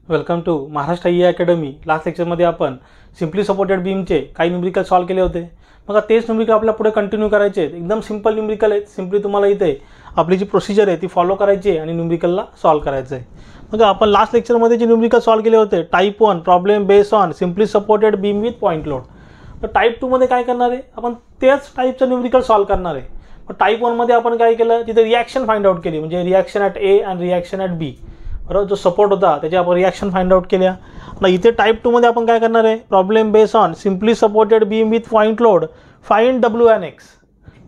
Welcome to Maharashtra E academy. Last लेक्चरमध्ये आपण simply supported बीमचे काही न्यूमेरिकल सॉल्व केले होते। मग तेच न्यूमेरिकल आपल्याला पुढे कंटिन्यू करायचे आहेत। एकदम सिंपल न्यूमेरिकल आहेत। सिम्पली तुम्हाला इथे आपली जी प्रोसिजर आहे ती फॉलो करायची आहे आणि न्यूमेरिकलला सॉल्व करायचं आहे। मग आपण लास्ट लेक्चरमध्ये जे न्यूमेरिकल सॉल्व केले होते type 1 problem based on simply supported beam width point load. तर टाइप 2 मध्ये काय करणार आहे आपण तेच टाइपचं न्यूमेरिकल सॉल्व करणार आहे। मग टाइप 1 मध्ये आपण काय केलं तिथे रिॲक्शन फाइंड आउट केली, म्हणजे रिॲक्शन ॲट ए आणि रिॲक्शन ॲट बी, बरोबर। जो सपोर्ट होता त्याची आपण रिॲक्शन फाइंड आउट केल्या। आता इथे टाइप 2 मध्ये आपण काय करणार आहे problem based on simply supported beam width point load find W and x.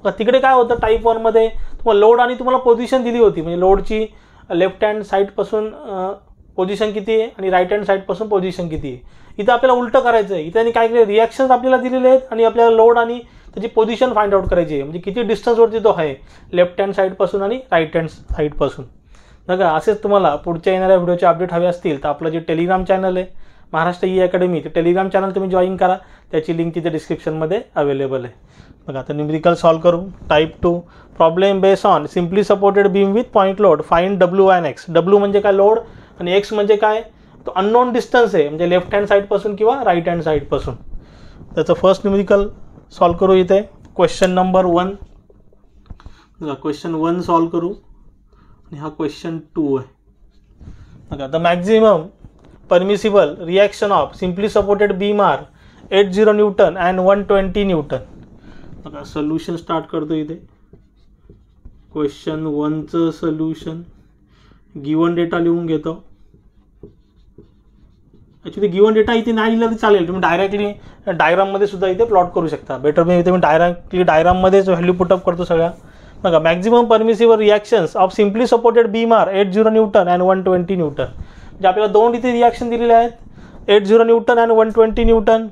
तिकडे काय होतं टाइप 1 मध्ये तुम्हाला लोड आणि तुम्हाला पोझिशन दिली होती, म्हणजे लोडची लेफ्ट हँड साईडपासून पोझिशन किती आहे आणि राईट हँड साईडपासून पोझिशन किती आहे। इथं आपल्याला उलटं करायचं आहे। इथे काय केलं रिॲक्शन्स आपल्याला दिलेले आहेत आणि आपल्याला लोड आणि त्याची पोझिशन फाइंड आउट करायची आहे, म्हणजे किती डिस्टन्सवरती तो आहे लेफ्ट हँड साईडपासून आणि राईट हँड साईडपासून। बघा असेच तुम्हाला पुढच्या येणाऱ्या व्हिडिओचे अपडेट हवे असतील तर आपलं जे टेलिग्राम चॅनल आहे महाराष्ट्र ई अकॅडमी, ते टेलिग्राम चॅनल तुम्ही जॉईन करा, त्याची लिंक तिथे डिस्क्रिप्शनमध्ये अवेलेबल आहे। बघा आता न्यूमेरिकल सॉल्व करू। Type 2 problem based on simply supported beam width point load find W and x. W म्हणजे काय लोड आणि एक्स म्हणजे काय तो अननोन डिस्टन्स आहे, म्हणजे लेफ्ट हँड साईडपासून किंवा राईट हँड साईडपासून। त्याचं फर्स्ट न्यूमेरिकल सॉल्व करू। इथे क्वेश्चन नंबर 1, बघा क्वेश्चन 1 सॉल्व करू आणि हा क्वेश्चन 2 आहे। बघा the maximum permissible reaction of simply supported beam are 80 newton and 120 newton. बघा सोल्युशन स्टार्ट करतो। इथे क्वेश्चन 1चं सोल्युशन गिवन डेटा लिहून घेतो। ॲक्च्युली गिवन डेटा इथे नाही लिहिलं तरी चालेल, तुम्ही डायरेक्टली डायग्राममध्ये सुद्धा इथे प्लॉट करू शकता। बेटर मी इथे मी डायरेक्टली डायग्राममध्येच व्हॅल्यू पुटअप करतो सगळ्या। बघा maximum permissible reactions of simply supported beam are 80 newton and 120 newton. म्हणजे आपल्याला दोन इथे रिॲक्शन दिलेले आहेत 80 newton and 120 newton.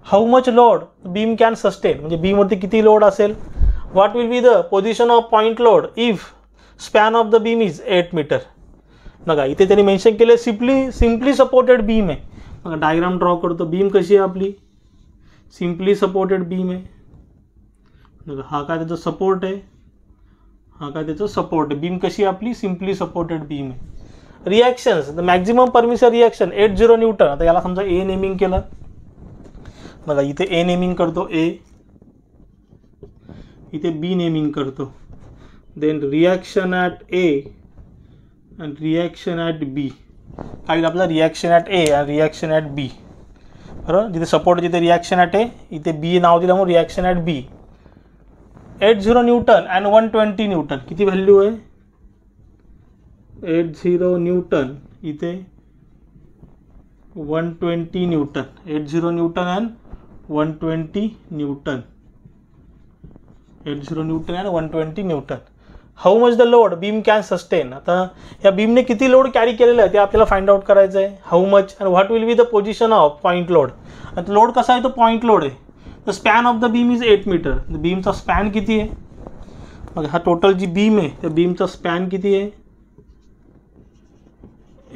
How much load beam can sustain, म्हणजे बीमवरती किती लोड असेल। What will be the position of point load if span of the beam is 8 metre. बघा इथे त्यांनी मेन्शन केले सिम्पली सपोर्टेड बीम आहे। बघा डायग्राम ड्रॉ करतो। बीम कशी आहे आपली सिम्पली सपोर्टेड बीम आहे। बघा हा काय त्याचा सपोर्ट आहे, हा काय त्याचं सपोर्ट आहे। बीम कशी आहे आपली सिम्पली सपोर्टेड बीम आहे। Reactions the maximum permissible reaction 80 Newton. आता याला समजा ए नेमिंग केलं। बघा इथे ए नेमिंग करतो ए, इथे बी नेमिंग करतो। Then reaction at A and reaction at B. काय आपला रिॲक्शन ॲट ए आणि रिॲक्शन ॲट बी, बरोबर। जिथे सपोर्ट जिथे रिॲक्शन ॲट ए, इथे बी नाव दिलं म्हणून reaction at B. 80 newton and 120 newton किती व्हॅल्यू आहे 80 न्यूटन, इथे 120 newton. 80 newton and 120 newton, 80 newton and 120 newton. How much the load beam can sustain. आता या बीमने किती लोड कॅरी केलेलं आहे ते आपल्याला फाइंड आउट करायचं आहे। How much and what will be the position of point load. आता लोड कसा आहे तो पॉईंट लोड आहे। The span of the beam is 8 metre. बीमचा स्पॅन किती आहे, मग हा टोटल जी बीम आहे त्या बीमचा स्पॅन किती आहे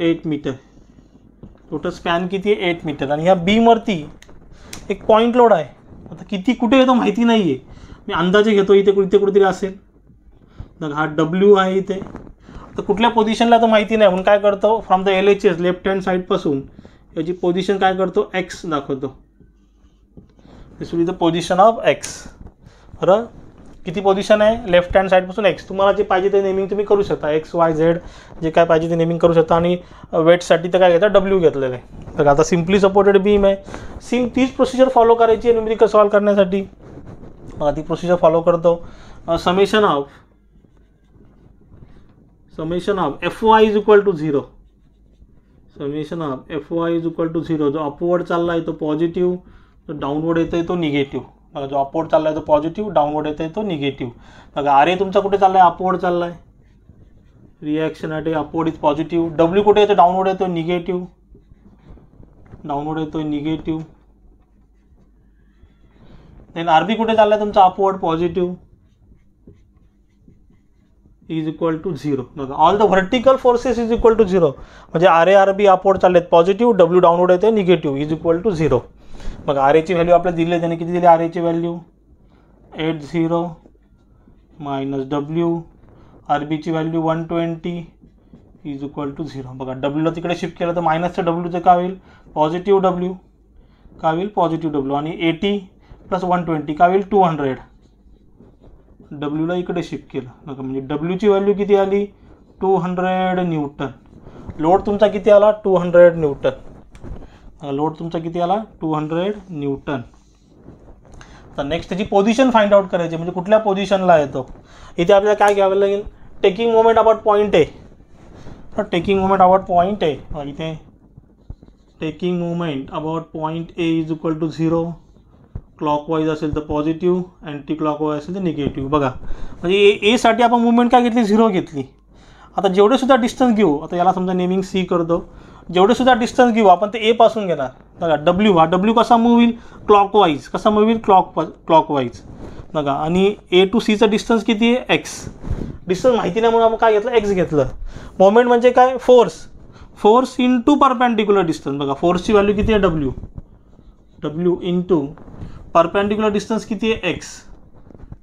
8 मीटर। टोटल स्पॅन किती आहे 8 मीटर। आणि ह्या बीमवरती एक पॉईंट लोड आहे। आता किती कुठे येतो माहिती नाही आहे, मी अंदाजे घेतो इथे कुठेतरी असेल। मग हा डब्ल्यू आहे इथे, तर कुठल्या पोझिशनला तर माहिती नाही म्हणून काय करतो from the LHS left hand साईडपासून याची पोझिशन काय करतो एक्स दाखवतो। This will be the position of X, बरं। किती पोझिशन आहे लेफ्ट हँड साईडपासून एक्स। तुम्हाला जे पाहिजे ते नेमिंग तुम्ही करू शकता, एक्स वाय झेड जे काय पाहिजे ते नेमिंग करू शकता। आणि वेटसाठी तर काय घेता डब्ल्यू घेतलेलं आहे। तर आता सिम्पली सपोर्टेड बीम आहे, तीच प्रोसिजर फॉलो करायची आहे न्यूमेरिकल सॉल्व करण्यासाठी। ती प्रोसिजर फॉलो करतो। Summation of Fy is equal to 0। Summation of Fy is equal to 0। जो अपवर्ड चालला आहे तो पॉझिटिव्ह, जो डाऊनवर्ड येतो आहे तो निगेटिव्ह। बघा जो अपवर्ड चालला आहे तो पॉझिटिव्ह, डाऊनवर्ड येतो आहे तो निगेटिव्ह। बघा आर ए तुमचा कुठे चालला आहे अपवर्ड चालला आहे, reaction at A upward is positive. W कुठे येतो डाऊनवर्ड येतो निगेटिव्ह, डाऊनवर्ड येतो निगेटिव्ह। देन आर बी कुठे चालला आहे तुमचा upward positive is equal to 0। बघा all the vertical forces is equal to 0, म्हणजे R A R B upward चालले आहेत पॉझिटिव्ह, डब्ल्यू डाऊनवर्ड येते निगेटिव्ह इज इक्वल टू 0। बघा आर एची व्हॅल्यू आपल्याला दिली आहे, त्याने किती दिली आर एची व्हॅल्यू 80 मायनस डब्ल्यू, आर बीची व्हॅल्यू 120 इज इक्वल टू 0. बघा डब्ल्यूला तिकडे शिफ्ट केलं तर मायनसचं डब्ल्यूचं काय होईल पॉझिटिव्ह डब्ल्यू, काय होईल पॉझिटिव्ह डब्ल्यू. आणि 80 + 120 काय होईल 200. डब्ल्यूला इकडे शिफ्ट केलं बघा म्हणजे डब्ल्यूची व्हॅल्यू किती आली 200 न्यूटन. लोड तुमचा किती आला 200 न्यूटन. लोड तुमचा किती आला 200 न्यूटन. तर नेक्स्ट त्याची पोझिशन फाइंड आउट करायची म्हणजे कुठल्या पोझिशनला येतो. इथे आपल्याला काय घ्यावं लागेल taking moment about point A. तर taking moment about point A इथे taking moment about point A is equal to 0. Clockwise असेल तर पॉझिटिव्ह, अँटी क्लॉकवाईज असेल तर निगेटिव्ह. बघा म्हणजे एसाठी आपण मुवमेंट काय घेतली 0 घेतली. आता जेवढे सुद्धा डिस्टन्स घेऊ, आता याला समजा नेमिंग सी करतो, जेवढे सुद्धा डिस्टन्स घेऊ आपण ते ए पासून घेणार. बघा डब्ल्यू हा डब्ल्यू कसा मूव्ह होईल क्लॉकवाईज, कसा मूव्ह होईल क्लॉकवाईज बघा. आणि ए टू सीचं डिस्टन्स किती आहे एक्स. डिस्टन्स माहिती नाही म्हणून आपण काय घेतलं एक्स घेतलं. मोमेंट म्हणजे काय फोर्स इंटू परपेंडिक्युलर डिस्टन्स. बघा फोर्सची व्हॅल्यू किती आहे डब्ल्यू इंटू परपेंडिक्युलर डिस्टन्स किती आहे एक्स,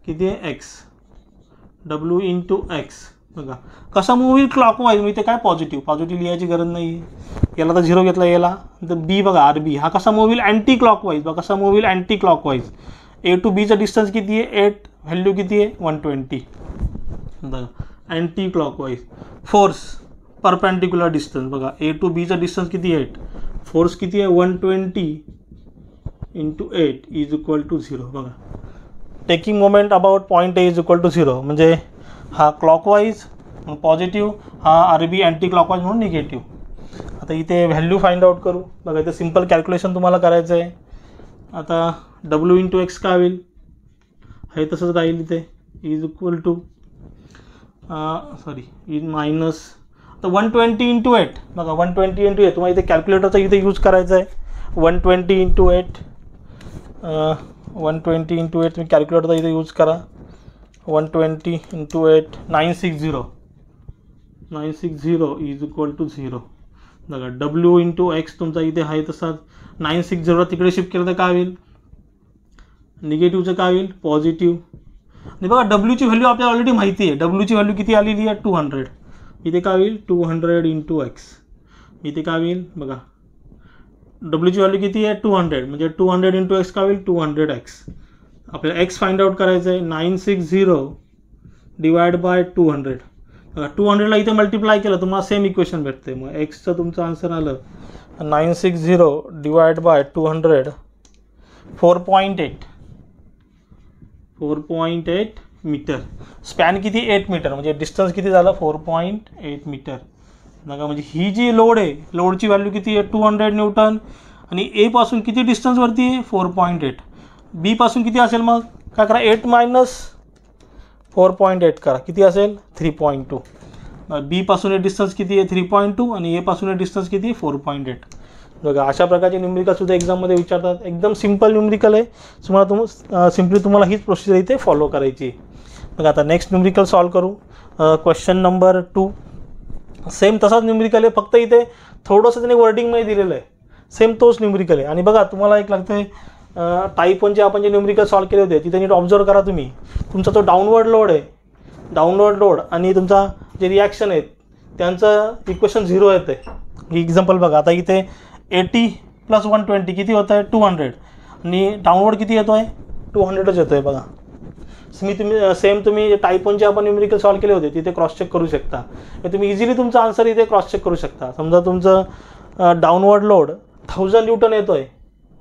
किती आहे एक्स, डब्ल्यू इंटू एक्स. बघा कसा मूव्ह होईल क्लॉकवाईज. मी ते काय पॉझिटिव्ह लिहायची गरज नाही. याला तर 0 घेतला याला तर बी बघा आर बी हा कसा मूव्ह होईल अँटी क्लॉकवाईज. बघा कसा मूव्ह होईल अँटी क्लॉकवाईज. ए टू बीचं डिस्टन्स किती आहे 8, व्हॅल्यू किती आहे 120. बघा anticlockwise. Force perpendicular distance बघा ए टू बीचं डिस्टन्स किती आहे 8, फोर्स किती आहे 120 इंटू 8 इज इक्वल टू 0. बघा taking moment about point A is equal to 0 म्हणजे हा क्लॉकवाईज पॉझिटिव्ह, हा आर बी अँटी क्लॉकवाईज म्हणून निगेटिव्ह. आता इथे व्हॅल्यू फाइंड आउट करू. बघा इथे सिम्पल कॅल्क्युलेशन तुम्हाला करायचं आहे. आता डब्ल्यू इंटू एक्स काय होईल हे तसंच राहील इथे is equal two is minus तर 120 इंटू 8. बघा 120 इंटू 8 तुम्हाला इथे कॅल्क्युलेटरचा इथे यूज करायचा आहे. 120 इंटू 8 120 इंटू 8 तुम्ही कॅल्क्युलेटरचा इथे यूज करा. 120 इंटू 8 960 इज इक्वल टू 0. बघा डब्ल्यू इंटू एक्स तुमचा इथे आहे तसाच 960 तिकडे शिफ्ट केलं तर काय होईल निगेटिव्हचं काय होईल पॉझिटिव्ह. आणि बघा डब्ल्यूची व्हॅल्यू आपल्याला ऑलरेडी माहिती आहे. डब्ल्यूची व्हॅल्यू किती आलेली आहे 200. इथे काय होईल 200 इंटू एक्स. इथे काय होईल बघा डब्ल्यूची व्हॅल्यू किती आहे 200 म्हणजे 200 इंटू एक्स काय होईल 200 एक्स. आपल्याला एक्स फाइंड आउट करायचं आहे 960 डिवाइड बाय 200. 200ला इथे मल्टिप्लाय केलं तुम्हाला सेम इक्वेशन भेटते. मग एक्सचं तुमचं आन्सर आलं 960 डिवाइड बाय 200 4.8 मीटर. स्पॅन किती 8 मीटर म्हणजे डिस्टन्स किती झालं 4.8 मीटर. बघा म्हणजे ही जी लोड आहे लोडची व्हॅल्यू किती आहे 200 न्यूटन. आणि ए पासून किती डिस्टन्सवरती आहे 4.8. बी पासून किती असेल मग काय करा 8 मायनस 4.8 करा किती असेल 3.2. बी पासून हे डिस्टन्स किती आहे 3.2 आणि ए पासून हे डिस्टन्स किती आहे 4.8. बघा अशा प्रकारचे न्यूमेरिकल सुद्धा एक्झाममध्ये विचारतात. एकदम सिम्पल न्यूमेरिकल आहे. तुम्हाला हीच प्रोसिजर इथे फॉलो करायची. बघा आता नेक्स्ट न्यूमेरिकल सॉल्व करू. क्वेश्चन नंबर 2 सेम तसाच न्यूमेरिकल आहे फक्त इथे थोडंसं त्याने वर्डिंगमध्ये दिलेलं आहे. सेम तोच न्यूमेरिकल आहे. आणि बघा तुम्हाला एक लागतं आहे टाईप 1 आपण जे न्यूमेरिकल सॉल्व केले होते तिथे नीट ऑब्झर्व करा तुम्ही. तुमचा तो डाऊनवर्ड लोड आणि तुमचा जे रिॲक्शन आहेत त्यांचं इक्वेशन 0 येतं आहे. एक्झाम्पल बघा आता इथे 80 + 120 किती होतं आहे 200 आणि डाऊनवर्ड किती येतो आहे 200च येतो आहे. बघा तुम्ही टाईप 1 आपण न्यूमेरिकल सॉल्व केले होते तिथे क्रॉस चेक करू शकता. तुम्ही इझिली तुमचा आन्सर इथे क्रॉस चेक करू शकता. समजा तुमचं डाऊनवर्ड लोड 1000 न्यूटन येतो आहे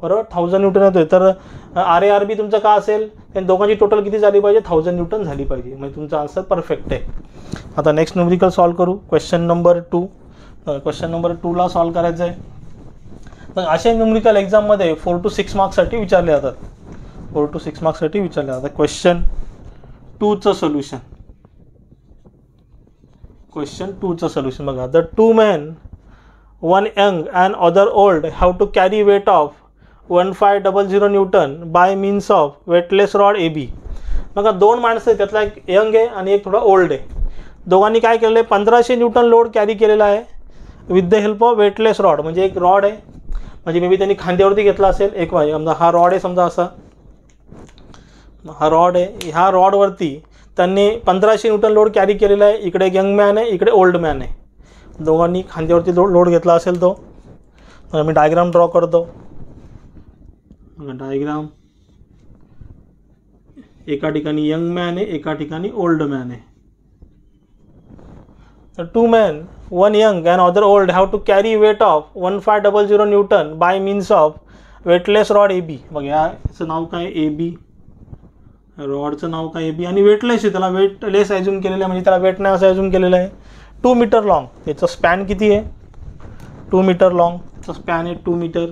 बरोबर 1000 न्यूटन येतो आहे तर आर ए आर बी तुमचं का असेल त्या दोघांची टोटल किती झाली पाहिजे 1000 न्यूटन झाली पाहिजे. म्हणजे तुमचा आन्सर परफेक्ट आहे. आता नेक्स्ट न्यूमेरिकल सॉल्व करू. Question number 2. क्वेश्चन नंबर 2ला सॉल्व करायचं आहे. तर अशा न्यूमेरिकल एक्झाममध्ये 4 to 6 मार्क्ससाठी विचारले जातात. 4 to 6 मार्क्ससाठी विचारले जातात. क्वेश्चन 2चं सोल्युशन. क्वेश्चन 2चं सोल्युशन बघा. The 2 men, one young and other old, have to carry weight of 1500 Newton by means of weightless rod AB. बघा 2 माणसं आहेत त्यातला एक यंग आहे आणि एक थोडा ओल्ड आहे. दोघांनी काय केलेलं आहे 1500 न्यूटन लोड कॅरी केलेला आहे with the help of weightless rod. म्हणजे एक रॉड आहे म्हणजे मे बी त्यांनी खांद्यावरती घेतला असेल एक वाजे समजा हा रॉड आहे समजा असा हा रॉड आहे. ह्या रॉडवरती त्यांनी 1500 न्यूटन लोड कॅरी केलेला आहे. इकडे एक यंग मॅन आहे इकडे ओल्ड मॅन आहे. दोघांनी खांद्यावरती लोड घेतला असेल तो. मी डायग्राम ड्रॉ करतो. डायग्राम, एका ठिकाणी यंग मॅन आहे, एका ठिकाणी ओल्ड मॅन आहे. तर 2 men, 1 young and other old, have to carry weight of 1500 Newton by means of weightless rod AB. बघा याचं नाव काय, AB. रॉडचं नाव काय AB, आणि वेटलेस आहे, त्याला वेटलेस ॲज्युम केलेलं आहे, म्हणजे त्याला वेट नाही असं ॲज्युम केलेलं आहे. 2 मीटर लॉंग. त्याचं स्पॅन किती आहे, 2 मीटर लॉंग. त्याचं स्पॅन आहे 2 मीटर.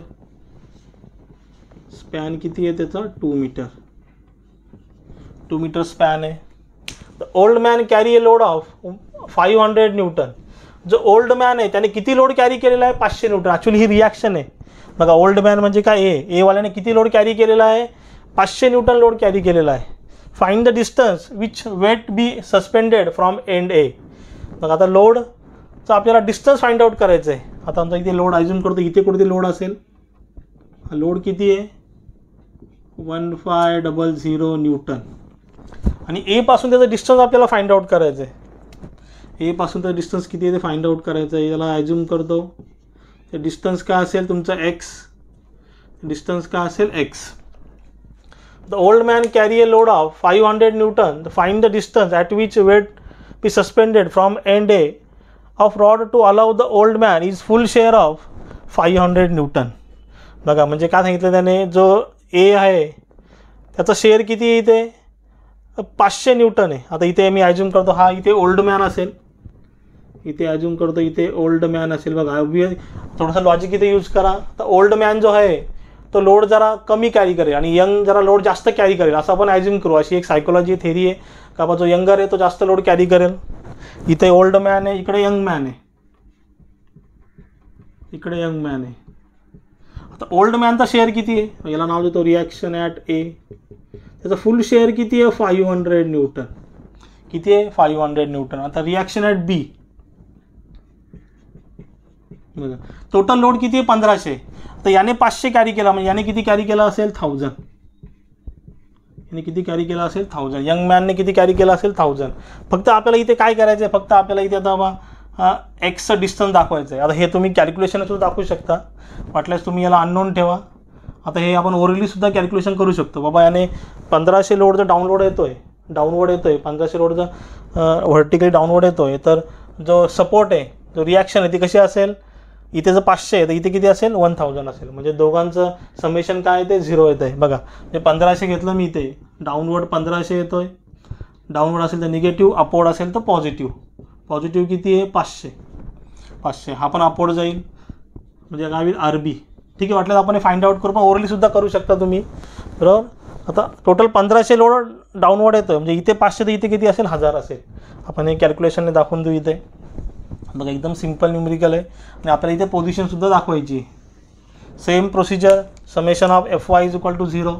स्पॅन किती आहे त्याचं, 2 मीटर. 2 मीटर स्पॅन आहे. The old man carry a load of 500 Newton. जो ओल्ड मॅन आहे त्याने किती लोड कॅरी केलेला आहे, 500 न्यूटन. ॲक्च्युली ही रिॲक्शन आहे बघा. ओल्ड मॅन म्हणजे काय, ए वाल्याने किती लोड कॅरी केलेला आहे, 500 न्यूटन लोड कॅरी केलेला आहे. Find the distance which weight be suspended from end A. बघा आता लोडचं आपल्याला डिस्टन्स फाइंड आउट करायचं आहे. आता आमचा इथे लोड ॲज्युम करतो, इथे कुठे लोड असेल, लोड किती आहे, 1500 न्यूटन. आणि ए पासून त्याचं डिस्टन्स आपल्याला फाइंड आउट करायचं आहे. ए पासून तर डिस्टन्स किती आहे ते फाइंड आउट करायचं आहे. याला ॲज्युम करतो, ते डिस्टन्स काय असेल तुमचं एक्स. डिस्टन्स काय असेल x. The old man carry a load of 500 newton. Find the distance at which weight be suspended from end A of rod to allow the old man is full share of 500 newton. बघा म्हणजे काय सांगितलं त्याने, जो ए आहे त्याचा share किती आहे इथे, 500 न्यूटन आहे. आता इथे मी ॲज्युम करतो हा इथे ओल्ड मॅन असेल, इथे ॲज्युम करतो इथे ओल्ड मॅन असेल. बघा थोडंसं लॉजिक इथे यूज करा. तर ओल्ड मॅन जो आहे तो लोड जरा कमी कॅरी करेल आणि यंग जरा लोड जास्त कॅरी करेल असं आपण ॲज्युम करू. अशी एक सायकोलॉजी थेरी आहे का बा जो यंगर आहे तो जास्त लोड कॅरी करेल. इथे ओल्ड मॅन आहे, इकडे यंग मॅन आहे, इकडे यंग मॅन आहे. आता ओल्ड मॅनचा शेअर किती आहे, याला नाव देतो रिॲक्शन ॲट ए. त्याचा फुल शेअर किती आहे, 500 न्यूटन. किती आहे, 500 न्यूटन. आता रिॲक्शन ॲट बी बघा, टोटल लोड किती आहे, 1500. आता याने 500 कॅरी केला, म्हणजे याने किती कॅरी केला असेल, 1000. याने किती कॅरी केला असेल, 1000. यंग मॅनने किती कॅरी केला असेल, 1000. फक्त आपल्याला इथे काय करायचं आहे, फक्त आपल्याला इथे आता बा एक्सचं डिस्टन्स दाखवायचं आहे. आता हे तुम्ही कॅल्क्युलेशन सुद्धा दाखवू शकता, वाटल्यास तुम्ही याला अननोन ठेवा. आता हे आपण ओरली सुद्धा कॅल्क्युलेशन करू शकतो. बाबा याने 1500 लोडचा डाऊनलोड येतो आहे, 1500 लोडचा व्हर्टिकली डाऊनवर्ड येतो आहे. तर जो सपोर्ट आहे, जो रिॲक्शन आहे ती कशी असेल, इथे जर 500 आहे तर इथे किती असेल, 1000 असेल. म्हणजे दोघांचं समेशन काय आहे ते 0 येतं आहे. बघा म्हणजे 1500 घेतलं मी, इथे डाऊनवर्ड 1500 येतो आहे. डाऊनवर्ड असेल तर निगेटिव्ह, अपवर्ड असेल तर पॉझिटिव्ह. पॉझिटिव्ह किती आहे, 500. हा पण अपवर्ड जाईल, म्हणजे काय होईल, RB. ठीक आहे, वाटलं आपण हे फाइंड आउट करू, पण ओरली सुद्धा करू शकता तुम्ही, बरोबर. आता टोटल 1500 लोड डाऊनवर्ड येतो, म्हणजे इथे 500 तर इथे किती असेल, 1000 असेल. आपण हे कॅल्क्युलेशनने दाखवून देऊ इथे. बघा एकदम सिम्पल न्यूमरिकल आहे आणि आपल्याला इथे पोझिशनसुद्धा दाखवायची. Same procedure, summation of FY is equal to 0.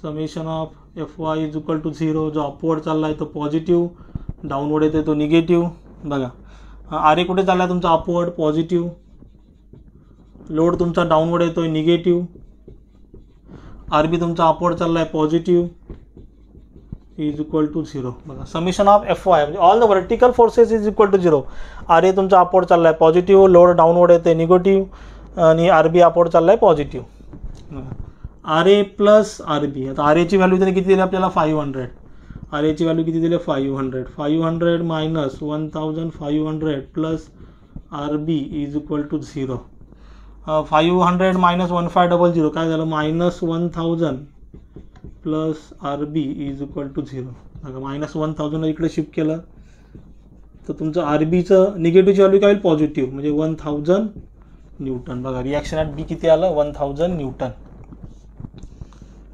Summation of FY is equal to 0. जो अपवर्ड चालला आहे तो पॉझिटिव्ह, डाऊनवर्ड येतो तो निगेटिव्ह. बघा RA कुठे चालला आहे तुमचा, अपवर्ड, पॉझिटिव्ह. लोड तुमचा डाऊनवर्ड येतो आहे निगेटिव्ह. RB तुमचा अपवर्ड चालला आहे पॉझिटिव्ह, इज इक्वल टू 0. बघा समेशन ऑफ FY म्हणजे all the vertical forces is equal to 0. RA तुमचा अपवर्ड चालला आहे पॉझिटिव्ह, लोड डाऊनवर्ड येते निगेटिव्ह आणि RB अपवर्ड चालला आहे पॉझिटिव्ह. RA plus RB. आता RAची व्हॅल्यू त्याने किती दिली आपल्याला, 500. RAची व्हॅल्यू किती दिली, 500. 500 minus 1500 plus RB is equal to 0. 500 minus 1500 काय झालं, minus 1000 plus RB is equal to 0. बघा मायनस 1000 इकडे शिफ्ट केलं तर तुमचं RBचं निगेटिव्हची व्हॅल्यू काय होईल, पॉझिटिव्ह, म्हणजे 1000 न्यूटन. बघा रिॲक्शन ॲट B किती आलं, 1000 न्यूटन.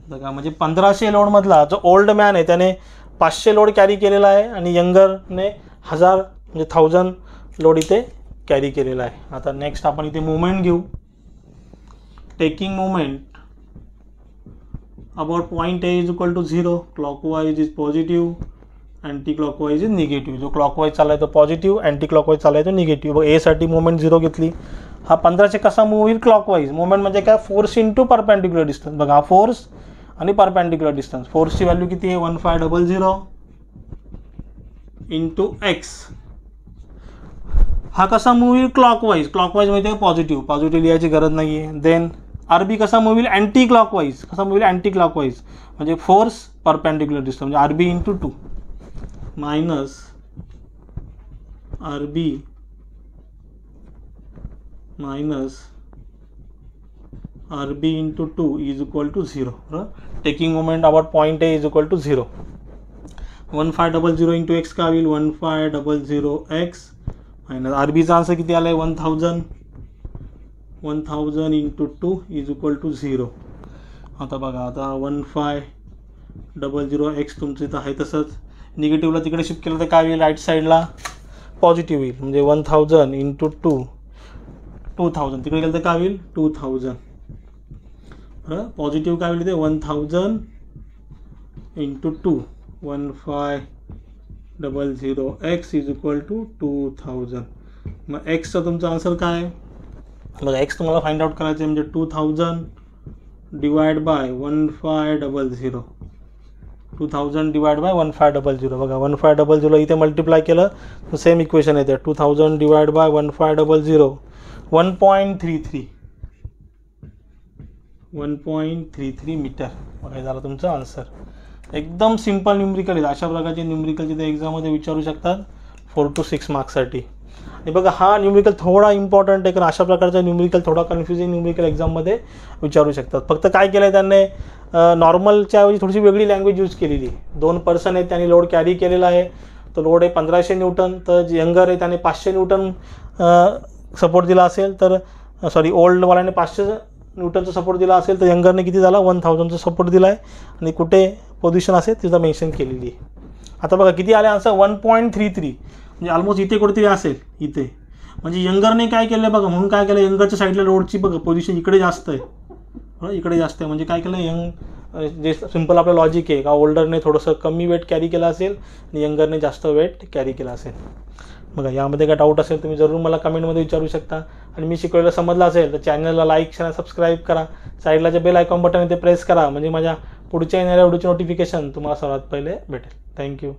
बघा म्हणजे 1500 लोडमधला जो ओल्ड मॅन आहे त्याने 500 लोड कॅरी केलेला आहे आणि यंगरने 1000 म्हणजे 1000 लोड इथे कॅरी केलेला आहे. आता नेक्स्ट आपण इथे मुवमेंट घेऊ. Taking movement about point A is equal to 0. Clockwise is positive, anti clockwise is negative. जो क्लॉकवाईज चालला आहे तो पॉझिटिव्ह, अँटी क्लॉकवाईज चालला आहे तो निगेटिव्ह. बघा Aसाठी मुवमेंट 0 घेतली. हा 1500 कसा मूव्ह होईल, क्लॉकवाईज. मुवमेंट म्हणजे काय, फोर्स इंटू परपेंडिक्युलर डिस्टन्स. बघा फोर्स आणि परपेंडिक्युलर डिस्टन्स. फोर्सची व्हॅल्यू किती आहे, 1500 इंटू x. हा कसा मूव्ह होईल क्लॉकवाईज, क्लॉकवाईज म्हणजे पॉझिटिव्ह, पॉझिटिव्ह लिहायची गरज नाही आहे. देन RB कसा मूव्ह होईल अँटी क्लॉकवाईज, कसा मूव्ह होईल अँटी क्लॉकवाईज म्हणजे फोर्स परपेंडिक्युलर डिस्टन्स म्हणजे RB into 2 minus RB minus RB into 2 is equal to 0. Taking moment about point A is equal to 0. 1500 into x काय होईल 1500x minus RBचा answer किती आला आहे 1000. 1000 into 2 is equal to 0. आता बघा आता 1500x तुमचं इथं आहे तसंच, निगेटिव्हला तिकडे शिफ्ट केलं तर काय होईल राईट साईडला पॉझिटिव्ह होईल म्हणजे 1000 इंटू 2 2000, तिकडे गेलं तर काय होईल 2000. पॉझिटिव्ह काय होईल ते 1000 into 2 1500x is equal to 2000. मग एक्सचा तुमचा आन्सर काय आहे बघा, एक्स तुम्हाला फाइंड आउट करायचं आहे म्हणजे 2000 डिवाइड बाय 1500. 2000 डिवाइड बाय 1500 बघा 1500 इथे मल्टिप्लाय केलं तर सेम इक्वेशन येते 2000 डिवाइड बाय 1500 1.33 मीटर. बघा झालं तुमचं आन्सर. एकदम सिंपल न्यूमरिकल आहे. अशा प्रकारचे न्यूमरिकल तिथे एक्झाममध्ये विचारू शकतात 4 to 6 मार्क्ससाठी. आणि बघा हा न्यूमरिकल थोडा इम्पॉर्टंट आहे कारण अशा प्रकारचा न्यूमरिकल थोडा कन्फ्युजिंग न्यूमरिकल एक्झाममध्ये विचारू शकतात. फक्त काय केलं आहे त्यांनी नॉर्मलच्या ऐवजी थोडीशी वेगळी लँग्वेज यूज केलेली. 2 पर्सन आहेत त्यांनी लोड कॅरी केलेला आहे, तो लोड आहे 1500 न्यूटन. तर यंगर आहे त्याने 500 न्यूटन सपोर्ट दिला असेल तर ओल्डवाल्याने 500 न्यूटनचा सपोर्ट दिला असेल तर यंगरने किती झाला 1000चा सपोर्ट दिला आहे आणि कुठे पोझिशन असेल तिथं मेन्शन केलेली आहे. आता बघा किती आले आन्सर 1.33 म्हणजे ऑलमोस्ट इथे कुठेतरी असेल इथे. म्हणजे यंगरने काय केलं बघा, म्हणून काय केलं यंगरच्या साईडला लोडची बघा पोझिशन इकडे जास्त आहे, इकडे जास्त आहे. म्हणजे काय केलं जे सिम्पल आपलं लॉजिक आहे का ओल्डरने थोडंसं कमी वेट कॅरी केलं असेल आणि यंगरने जास्त वेट कॅरी केला असेल. बघा यामध्ये काय डाऊट असेल तुम्ही जरूर मला कमेंटमध्ये विचारू शकता. आणि मी शिकवलेलं समजलं असेल तर चॅनलला लाईक शेअर सबस्क्राईब करा. साईडला जे बेल आयकॉन बटन आहे ते प्रेस करा म्हणजे माझ्या पुढच्या येणाऱ्या व्हिडिओचे नोटिफिकेशन तुम्हाला सर्वात पहिले भेटेल. थँक्यू.